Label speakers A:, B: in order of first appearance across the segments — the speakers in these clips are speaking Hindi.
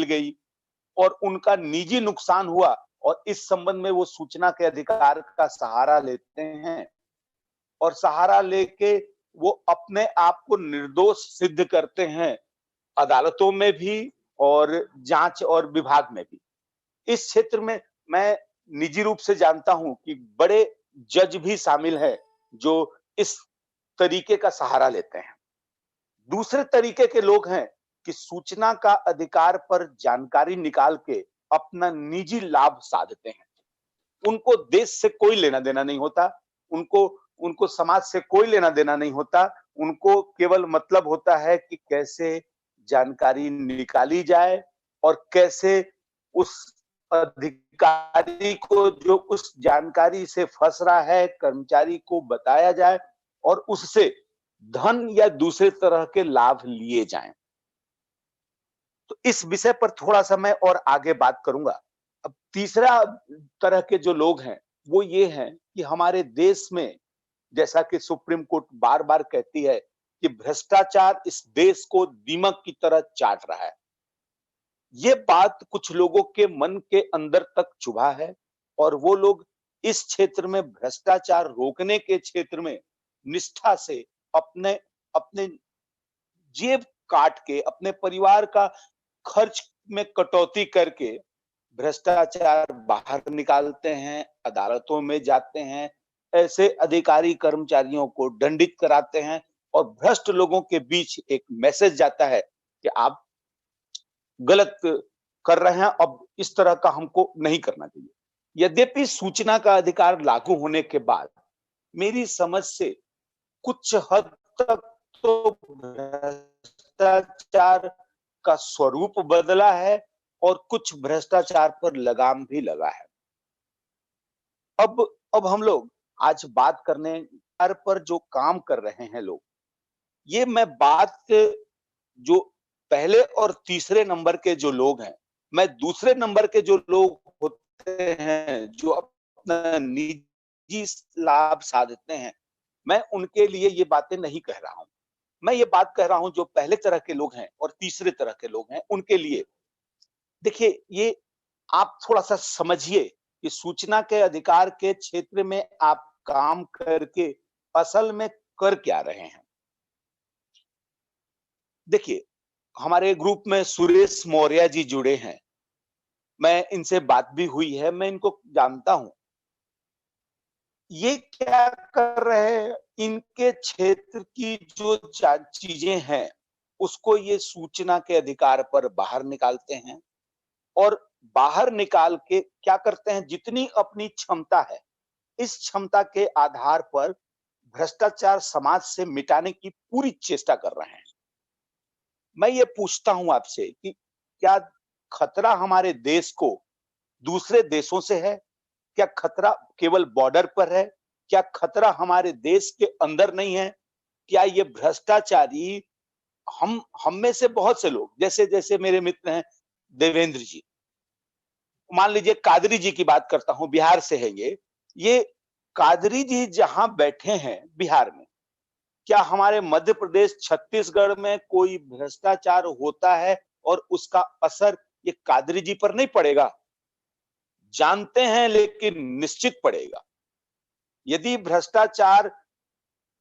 A: गई और उनका निजी नुकसान हुआ और इस संबंध में वो सूचना के अधिकार का सहारा लेते हैं और सहारा लेके वो अपने आप को निर्दोष सिद्ध करते हैं, अदालतों में भी और जांच और विभाग में भी। इस क्षेत्र में मैं निजी रूप से जानता हूं कि बड़े जज भी शामिल हैं जो इस तरीके का सहारा लेते हैं। दूसरे तरीके के लोग हैं कि सूचना का अधिकार पर जानकारी निकाल के अपना निजी लाभ साधते हैं। उनको देश से कोई लेना देना नहीं होता, उनको उनको समाज से कोई लेना देना नहीं होता, उनको केवल मतलब होता है कि कैसे जानकारी निकाली जाए और कैसे उस अधिकारी को जो उस जानकारी से फंस रहा है, कर्मचारी को बताया जाए और उससे धन या दूसरे तरह के लाभ लिए जाएं। तो इस विषय पर थोड़ा-सा मैं और आगे बात करूँगा। अब तीसरा तरह के जो लोग हैं, वो ये हैं कि हमारे देश में जैसा कि सुप्रीम कोर्ट बार-बार कहती है कि भ्रष्टाचार इस देश को दीमक की तरह चाट रहा है। ये बात कुछ लोगों के मन के अंदर तक चुभा है और वो लोग इस क्षेत्र में भ्रष्टाचार रोकने के क्षेत्र में निष्ठा से अपने अपने जेब काट के, अपने परिवार का खर्च में कटौती करके भ्रष्टाचार बाहर निकालते हैं, अदालतों में जाते हैं, ऐसे अधिकारी कर्मचारियों को दंडित कराते हैं और भ्रष्ट लोगों के बीच एक मैसेज जाता है कि आप गलत कर रहे हैं, अब इस तरह का हमको नहीं करना चाहिए। यद्यपि सूचना का अधिकार लागू होने के बाद मेरी समझ से कुछ हद तक तो भ्रष्टाचार का स्वरूप बदला है और कुछ भ्रष्टाचार पर लगाम भी लगा है। अब अब हम लोग आज बात करने पर जो काम कर रहे हैं लोग, ये मैं बात जो पहले और तीसरे नंबर के जो लोग हैं, मैं दूसरे नंबर के जो लोग होते हैं, जो अपना निजी लाभ साधते हैं, मैं उनके लिए ये बातें नहीं कह रहा हूँ। मैं ये बात कह रहा हूँ जो पहले तरह के लोग हैं और तीसरे तरह के लोग हैं, उनके लिए। देखिए, ये आप थोड़ा-सा समझिए कि सूचना के अधिकार के क्षेत्र में आप काम करके असल में कर क्या रहे हैं? देखिए, हमारे ग्रुप में सुरेश मौर्य जी जुड़े हैं। मैं इनसे बात भी हुई है, मैं इनको जानता हूँ। ये क्या कर रहे हैं, इनके क्षेत्र की जो चीजें हैं, उसको ये सूचना के अधिकार पर बाहर निकालते हैं और बाहर निकाल के क्या करते हैं, जितनी अपनी क्षमता है, इस क्षमता के आधार पर भ्रष्टाचार समाज से मिटाने की पूरी चेष्टा कर रहे हैं। मैं ये पूछता हूं आपसे कि क्या खतरा हमारे देश को दूसरे देशों से है? क्या खतरा केवल बॉर्डर पर है? क्या खतरा हमारे देश के अंदर नहीं है? क्या ये भ्रष्टाचारी हम में से बहुत से लोग, जैसे जैसे मेरे मित्र हैं देवेंद्र जी, मान लीजिए कादरी जी की बात करता हूं, बिहार से है ये कादरी जी जहां बैठे हैं बिहार में, क्या हमारे मध्य प्रदेश, छत्तीसगढ़ में कोई भ्रष्टाचार होता है और उसका असर ये कादरी जी पर नहीं पड़ेगा? जानते हैं लेकिन निश्चित पड़ेगा। यदि भ्रष्टाचार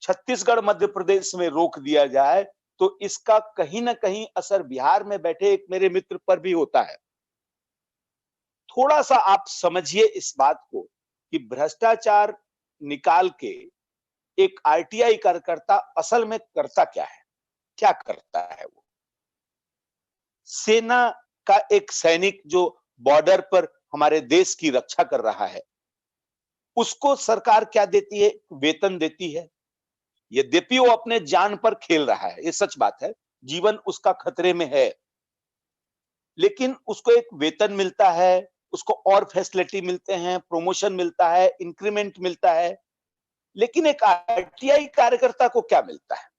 A: छत्तीसगढ़, मध्य प्रदेश में रोक दिया जाए, तो इसका कहीं न कहीं असर बिहार में बैठे एक मेरे मित्र पर भी होता है। थोड़ा-सा आप समझिए इस बात को कि भ्रष्टाचार निकाल के एक आरटीआई कार्यकर्ता असल में करता क्या है? क्या करता है वो? सेना का एक सैनिक जो बॉर्डर पर हमारे देश की रक्षा कर रहा है, उसको सरकार क्या देती है? वेतन देती है। यद्यपि वो अपने जान पर खेल रहा है, ये सच बात है, जीवन उसका खतरे में है, लेकिन उसको एक वेतन मिलता है, उसको और फैसिलिटी मिलते हैं, प्रमोशन मिलता है, इंक्रीमेंट मिलता है, लेकिन एक आरटीआई कार्यकर्ता को क्या मिलता है?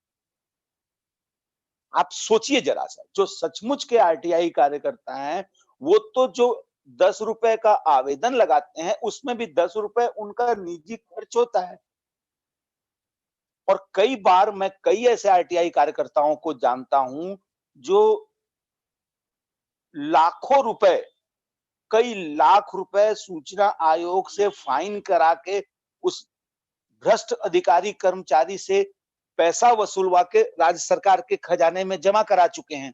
A: आप सोचिए जरा सा, जो सचमुच के आरटीआई कार्यकर्ता हैं, वो तो जो ₹10 का आवेदन लगाते हैं, उसमें भी ₹10 उनका निजी खर्च होता है। और कई बार मैं कई ऐसे आरटीआई कार्यकर्ताओं को जानता हूं जो लाखों रुपए, कई लाख रुपए सूचना आयोग से फाइन करा के उस भ्रष्ट अधिकारी कर्मचारी से पैसा वसूलवा के राज्य सरकार के खजाने में जमा करा चुके हैं।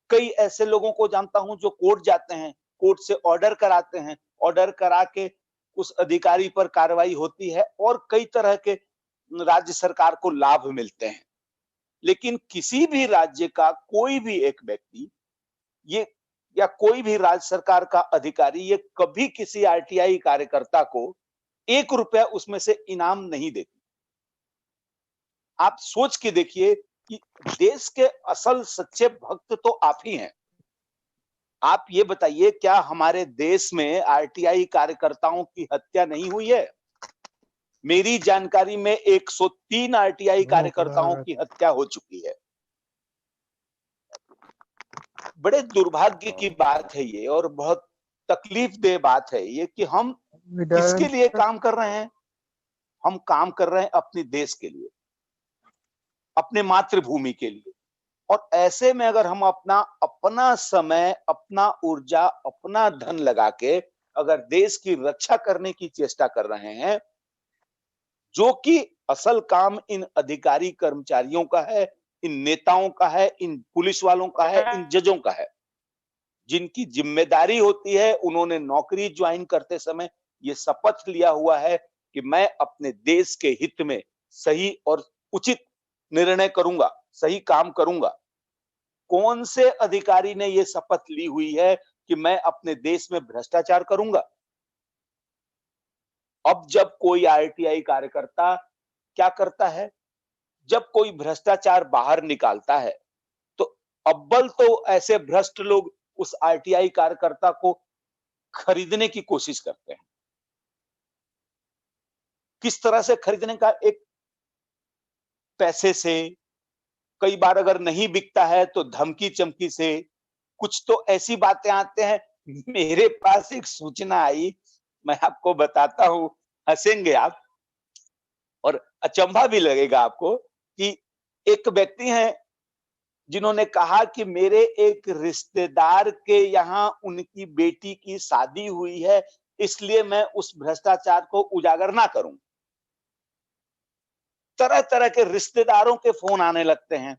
A: कई ऐसे लोगों को जानता हूं जो कोर्ट जाते हैं, कोर्ट से ऑर्डर कराते हैं, ऑर्डर करा के उस अधिकारी पर कार्रवाई होती है और कई तरह के राज्य सरकार को लाभ मिलते हैं। लेकिन किसी भी राज्य का कोई भी एक व्यक्ति ये या कोई भी राज्य सरकार का अधिकारी ये कभी किसी आरटीआई कार्यकर्ता को 1 रुपया उसमें से इनाम नहीं देती। आप सोच के देखिए कि देश के असल सच्चे भक्त तो आप ही हैं। आप ये बताइए, क्या हमारे देश में आरटीआई कार्यकर्ताओं की हत्या नहीं हुई है? मेरी जानकारी में 103 आरटीआई कार्यकर्ताओं की हत्या हो चुकी है। बड़े दुर्भाग्य की बात है ये और बहुत तकलीफदेह बात है ये कि हम किसके लिए काम कर रहे हैं? हम काम कर रहे हैं अपने देश के लिए, अपने मातृभूमि के लिए। और ऐसे में अगर हम अपना समय, अपना ऊर्जा, अपना धन लगा के अगर देश की रक्षा करने की चेष्टा कर रहे हैं, जो कि असल काम इन अधिकारी कर्मचारियों का है, इन नेताओं का है, इन पुलिस वालों का है, इन जजों का है, जिनकी जिम्मेदारी होती है, उन्होंने नौकरी ज्वाइन करते समय ये शपथ लिया हुआ है कि मैं अपने देश के हित में सही और उचित निर्णय करूंगा, सही काम करूंगा। कौन से अधिकारी ने ये शपथ ली हुई है कि मैं अपने देश में भ्रष्टाचार करूंगा? अब जब कोई आरटीआई कार्यकर्ता क्या करता है, जब कोई भ्रष्टाचार बाहर निकालता है, तो अव्वल तो ऐसे भ्रष्ट लोग उस आरटीआई कार्यकर्ता को खरीदने की कोशिश करते हैं। किस तरह से खरीदने का? एक पैसे से, कई बार अगर नहीं बिकता है तो धमकी चमकी से, कुछ तो ऐसी बातें आते हैं। मेरे पास एक सूचना आई, मैं आपको बताता हूं, हंसेंगे आप और अचंभा भी लगेगा आपको कि एक व्यक्ति हैं जिन्होंने कहा कि मेरे एक रिश्तेदार के यहाँ उनकी बेटी की शादी हुई है, इसलिए मैं उस भ्रष्टाचार को उजागर ना करूं। तरह तरह के रिश्तेदारों के फोन आने लगते हैं।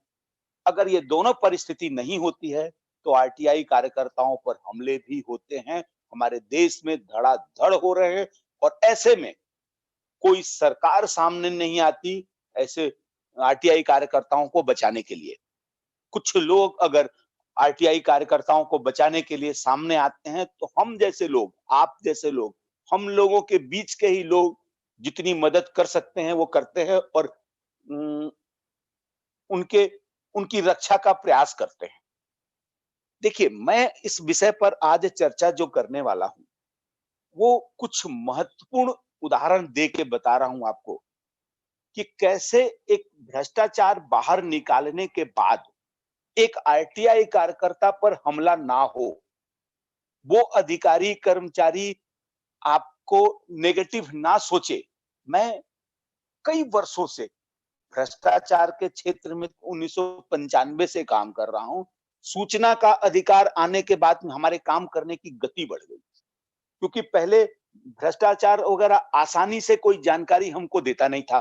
A: अगर ये दोनों परिस्थिति नहीं होती है तो आरटीआई कार्यकर्ताओं पर हमले भी होते हैं, हमारे देश में धड़ाधड़ हो रहे हैं और ऐसे में कोई सरकार सामने नहीं आती ऐसे आरटीआई कार्यकर्ताओं को बचाने के लिए। कुछ लोग अगर आरटीआई कार्यकर्ताओं को बचाने के लिए सामने आते हैं तो हम जैसे लोग, आप जैसे लोग, हम लोगों के बीच के ही लोग जितनी मदद कर सकते हैं वो करते हैं और उम, उनके उनकी रक्षा का प्रयास करते हैं। देखिए, मैं इस विषय पर आज चर्चा जो करने वाला हूं, वो कुछ महत्वपूर्ण उदाहरण दे के बता रहा हूं आपको कि कैसे एक भ्रष्टाचार बाहर निकालने के बाद एक आरटीआई कार्यकर्ता पर हमला ना हो, वो अधिकारी कर्मचारी आपको नेगेटिव ना सोचे। मैं कई वर्षों से भ्रष्टाचार के क्षेत्र में 1995 से काम कर रहा हूं। सूचना का अधिकार आने के बाद हमारे काम करने की गति बढ़ गई, क्योंकि पहले भ्रष्टाचार वगैरह आसानी से कोई जानकारी हमको देता नहीं था।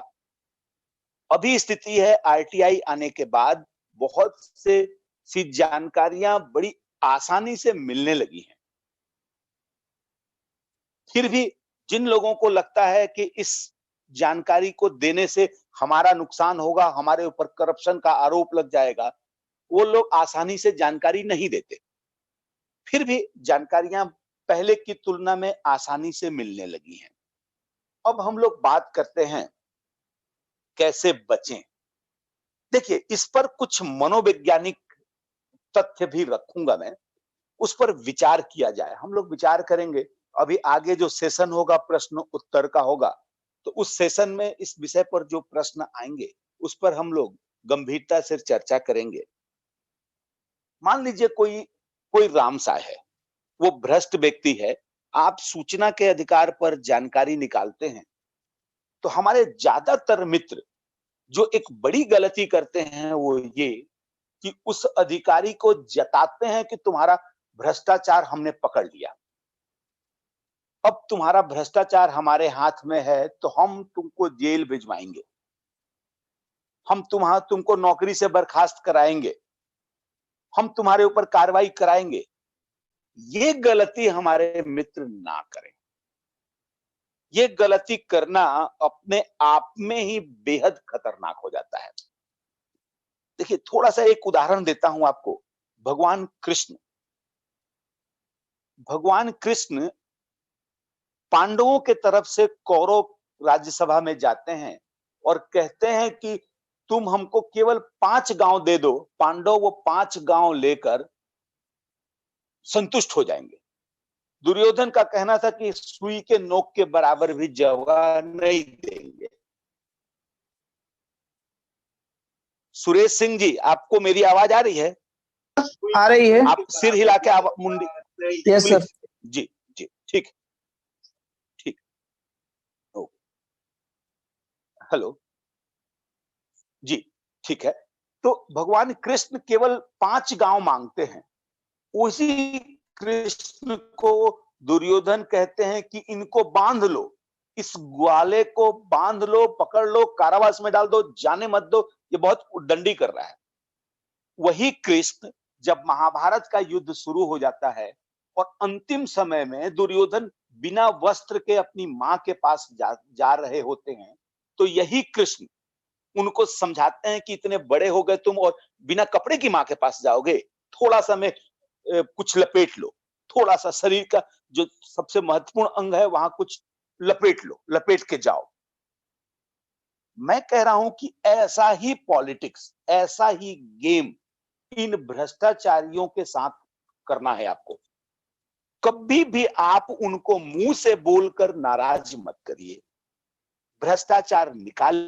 A: अभी स्थिति है आरटीआई आने के बाद बहुत से सी जानकारियां बड़ी आसानी से मिलने लगी हैं। फिर भी जिन लोगों को लगता है कि इस जानकारी को देने से हमारा नुकसान होगा, हमारे ऊपर करप्शन का आरोप लग जाएगा, वो लोग आसानी से जानकारी नहीं देते। फिर भी जानकारियां पहले की तुलना में आसानी से मिलने लगी हैं। अब हम लोग बात करते हैं कैसे बचें। देखिए, इस पर कुछ मनोवैज्ञानिक तथ्य भी रखूंगा मैं, उस पर विचार किया जाए। हम लोग विचार करेंगे। अभी आगे जो सेशन होगा प्रश्न उत्तर का होगा, तो उस सेशन में इस विषय पर जो प्रश्न आएंगे उस पर हम लोग गंभीरता से चर्चा करेंगे। मान लीजिए कोई कोई रामसा है, वो भ्रष्ट व्यक्ति है। आप सूचना के अधिकार पर जानकारी निकालते हैं, तो हमारे ज्यादातर मित्र जो एक बड़ी गलती करते हैं वो ये कि उस अधिकारी को जताते हैं कि तुम्हारा भ्रष्टाचार हमने पकड़ लिया, अब तुम्हारा भ्रष्टाचार हमारे हाथ में है तो हम तुमको जेल भिजवाएंगे, हम तुमको नौकरी से बर्खास्त कराएंगे, हम तुम्हारे ऊपर कार्रवाई कराएंगे। ये गलती हमारे मित्र ना करें। ये गलती करना अपने आप में ही बेहद खतरनाक हो जाता है। देखिए, थोड़ा सा एक उदाहरण देता हूं आपको। भगवान कृष्ण पांडवों के तरफ से कौरव राज्यसभा में जाते हैं और कहते हैं कि तुम हमको केवल 5 गांव दे दो, पांडव वो 5 गांव लेकर संतुष्ट हो जाएंगे। दुर्योधन का कहना था कि सुई के नोक के बराबर भी जगह नहीं देंगे। सुरेश सिंह जी, आपको मेरी आवाज आ रही है?
B: आ रही है।
A: आप सिर हिला के मुंडी।
B: Yes sir.
A: जी जी, ठीक ठीक। हेलो जी, ठीक है। तो भगवान कृष्ण केवल 5 गांव मांगते हैं। उसी कृष्ण को दुर्योधन कहते हैं कि इनको बांध लो, इस ग्वाले को बांध लो, पकड़ लो, कारावास में डाल दो, जाने मत दो, ये बहुत उद्दंडी कर रहा है। वही कृष्ण जब महाभारत का युद्ध शुरू हो जाता है और अंतिम समय में दुर्योधन बिना वस्त्र के अपनी मां के पास जा रहे होते हैं, तो यही कृष्ण उनको समझाते हैं कि इतने बड़े हो गए तुम और बिना कपड़े की मां के पास जाओगे, थोड़ा सा में कुछ लपेट लो, थोड़ा सा शरीर का जो सबसे महत्वपूर्ण अंग है वहां कुछ लपेट लो, लपेट के जाओ। मैं कह रहा हूं कि ऐसा ही पॉलिटिक्स, ऐसा ही गेम इन भ्रष्टाचारियों के साथ करना है आपको। कभी भी आप उनको मुंह से बोलकर नाराज मत करिए, भ्रष्टाचार निकाल।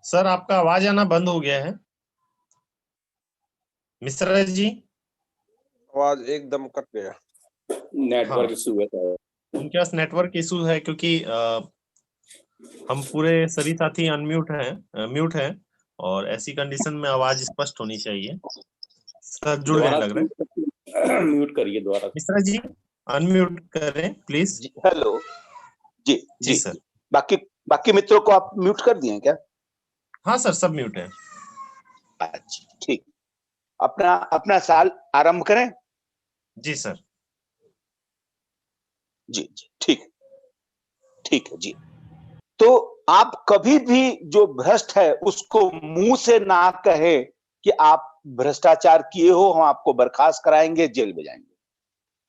C: सर, आपका आवाज आना बंद हो गया है मिश्रा जी।
D: आवाज एकदम कट गया।
E: नेटवर्क इशू है सर।
C: उनके पास नेटवर्क इशू है क्योंकि हम पूरे सभी साथी म्यूट हैं और ऐसी कंडीशन में आवाज स्पष्ट होनी चाहिए। सर जुड़ गए लग रहा है।
E: म्यूट करिए दोबारा।
C: मिश्रा जी अनम्यूट करें प्लीज।
A: हेलो जी
C: जी सर।
A: बाकी मित्रों को आप म्यूट कर दिए क्या?
C: हाँ सर, सब म्यूट है।
A: अच्छा, ठीक। अपना साल आरंभ करें।
C: जी सर।
A: जी जी, ठीक है जी। तो आप कभी भी जो भ्रष्ट है उसको मुंह से ना कहे कि आप भ्रष्टाचार किए हो, हम आपको बर्खास्त कराएंगे, जेल में जाएंगे।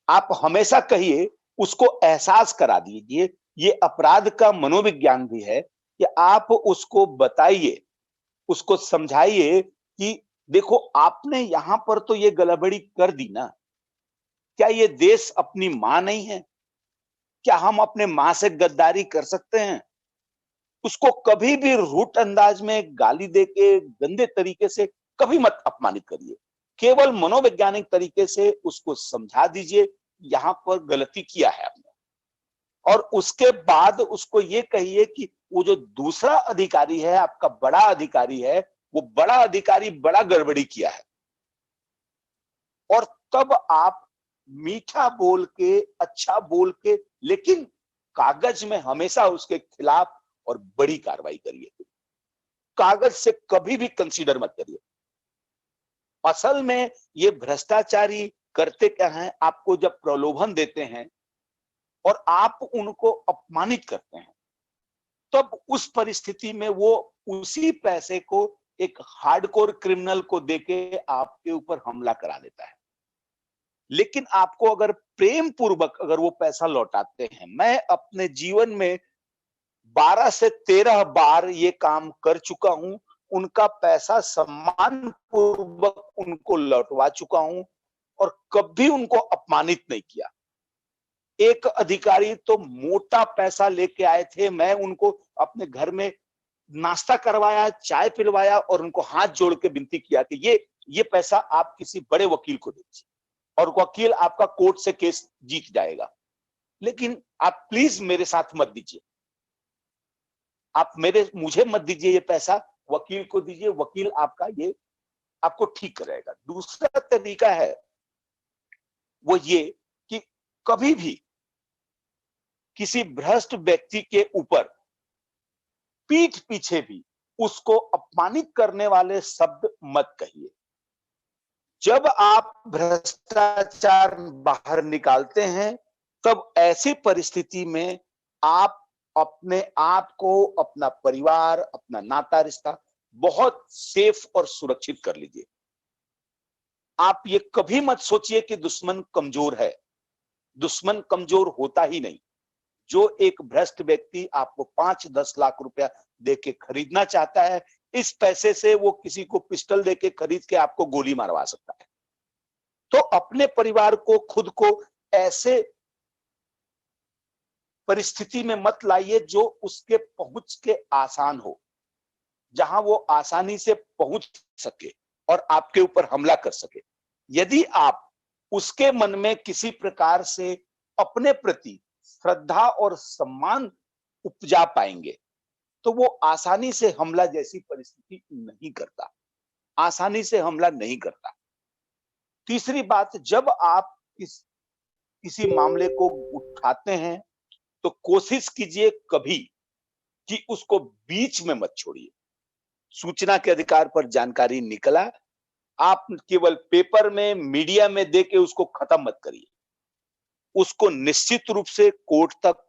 A: आप हमेशा कहिए, उसको एहसास करा दीजिए। ये अपराध का मनोविज्ञान भी है कि आप उसको बताइए, उसको समझाइए कि देखो आपने यहां पर तो ये गड़बड़ी कर दी ना, क्या ये देश अपनी मां नहीं है? क्या हम अपने मां से गद्दारी कर सकते हैं? उसको कभी भी रूट अंदाज में गाली देके गंदे तरीके से कभी मत अपमानित करिए। केवल मनोवैज्ञानिक तरीके से उसको समझा दीजिए यहां पर गलती किया है आपने, और उसके बाद उसको ये कहिए कि वो जो दूसरा अधिकारी है, आपका बड़ा अधिकारी है, वो बड़ा अधिकारी बड़ा गड़बड़ी किया है। और तब आप मीठा बोल के, अच्छा बोल के, लेकिन कागज में हमेशा उसके खिलाफ और बड़ी कार्रवाई करिए। कागज से कभी भी कंसीडर मत करिए। असल में ये भ्रष्टाचारी करते क्या हैं, आपको जब प्रलोभन देते हैं और आप उनको अपमानित करते हैं, तब उस परिस्थिति में वो उसी पैसे को एक हार्डकोर क्रिमिनल को देके आपके ऊपर हमला करा देता है। लेकिन आपको अगर प्रेम पूर्वक अगर वो पैसा लौटाते हैं, मैं अपने जीवन में 12 से 13 बार ये काम कर चुका हूं, उनका पैसा सम्मान पूर्वक उनको लौटवा चुका हूं और कभी उनको अपमानित नहीं किया। एक अधिकारी तो मोटा पैसा लेके आए थे, मैं उनको अपने घर में नाश्ता करवाया, चाय पिलवाया और उनको हाथ जोड़ के विनती किया कि ये पैसा आप किसी बड़े वकील को दीजिए और वकील आपका कोर्ट से केस जीत जाएगा। लेकिन आप प्लीज मेरे साथ मत दीजिए, आप मुझे मत दीजिए ये पैसा, वकील को दीजिए, वकील आपका ये आपको ठीक करेगा। दूसरा तरीका है वो ये कि कभी भी किसी भ्रष्ट व्यक्ति के ऊपर पीठ पीछे भी उसको अपमानित करने वाले शब्द मत कहिए। जब आप भ्रष्टाचार बाहर निकालते हैं तब ऐसी परिस्थिति में आप अपने आप को, अपना परिवार, अपना नाता रिश्ता बहुत सेफ और सुरक्षित कर लीजिए। आप ये कभी मत सोचिए कि दुश्मन कमजोर है, दुश्मन कमजोर होता ही नहीं। जो एक भ्रष्ट व्यक्ति आपको 5-10 लाख रुपया देके खरीदना चाहता है, इस पैसे से वो किसी को पिस्टल देके खरीद के आपको गोली मारवा सकता है। तो अपने परिवार को, खुद को ऐसे परिस्थिति में मत लाइए जो उसके पहुंच के आसान हो, जहां वो आसानी से पहुंच सके और आपके ऊपर हमला कर सके। यदि आप उसके मन में किसी प्रकार से अपने प्रति श्रद्धा और सम्मान उपजा पाएंगे तो वो आसानी से हमला जैसी परिस्थिति नहीं करता, आसानी से हमला नहीं करता। तीसरी बात, जब आप किसी मामले को उठाते हैं तो कोशिश कीजिए कभी कि उसको बीच में मत छोड़िए। सूचना के अधिकार पर जानकारी निकला, आप केवल पेपर में, मीडिया में देके उसको खत्म मत करिए। उसको निश्चित रूप से कोर्ट तक,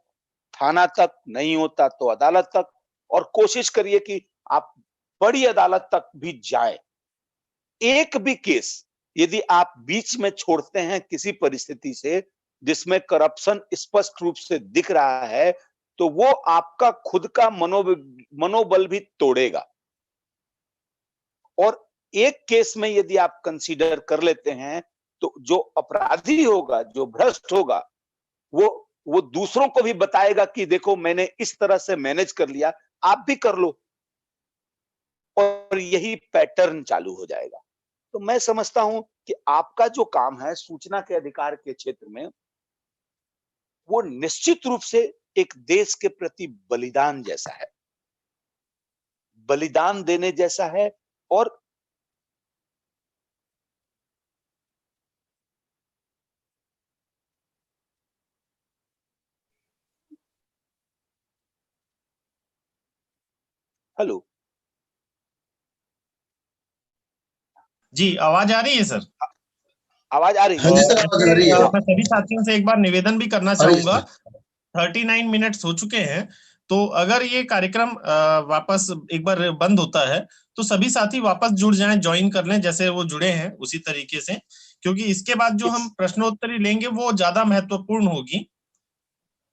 A: थाना तक, नहीं होता तो अदालत तक, और कोशिश करिए कि आप बड़ी अदालत तक भी जाएं। एक भी केस यदि आप बीच में छोड़ते हैं किसी परिस्थिति से जिसमें करप्शन स्पष्ट रूप से दिख रहा है, तो वो आपका खुद का मनोबल भी तोड़ेगा। और एक केस में यदि आप कंसीडर कर लेते हैं तो जो अपराधी होगा, जो भ्रष्ट होगा, वो दूसरों को भी बताएगा कि देखो मैंने इस तरह से मैनेज कर लिया, आप भी कर लो, और यही पैटर्न चालू हो जाएगा। तो मैं समझता हूं कि आपका जो काम है सूचना के अधिकार के क्षेत्र में, वो निश्चित रूप से एक देश के प्रति बलिदान जैसा है, बलिदान देने जैसा है। और हेलो,
C: जी आवाज आ रही है सर?
A: आवाज आ रही है?
B: हाँ जी सर, आवाज आ रही है।
C: मैं सभी साथियों से एक बार निवेदन भी करना चाहूंगा। 39 मिनट्स हो चुके हैं, तो अगर ये कार्यक्रम वापस एक बार बंद होता है तो सभी साथी वापस जुड़ जाएं, ज्वाइन कर लें जैसे वो जुड़े हैं उसी तरीके से, क्योंकि इसके बाद जो हम प्रश्नोत्तरी लेंगे वो ज्यादा महत्वपूर्ण होगी।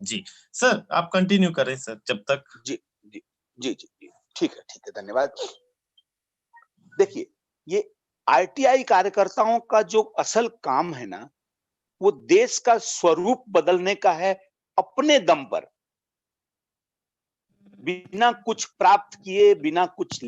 C: जी सर, आप कंटिन्यू करें सर जब तक।
A: जी जी जी जी जी, ठीक है, धन्यवाद। देखिए, ये आरटीआई कार्यकर्ताओं का जो असल काम है ना, वो देश का स्वरूप बदलने का है, अपने दम पर, बिना कुछ प्राप्त किए, बिना कुछ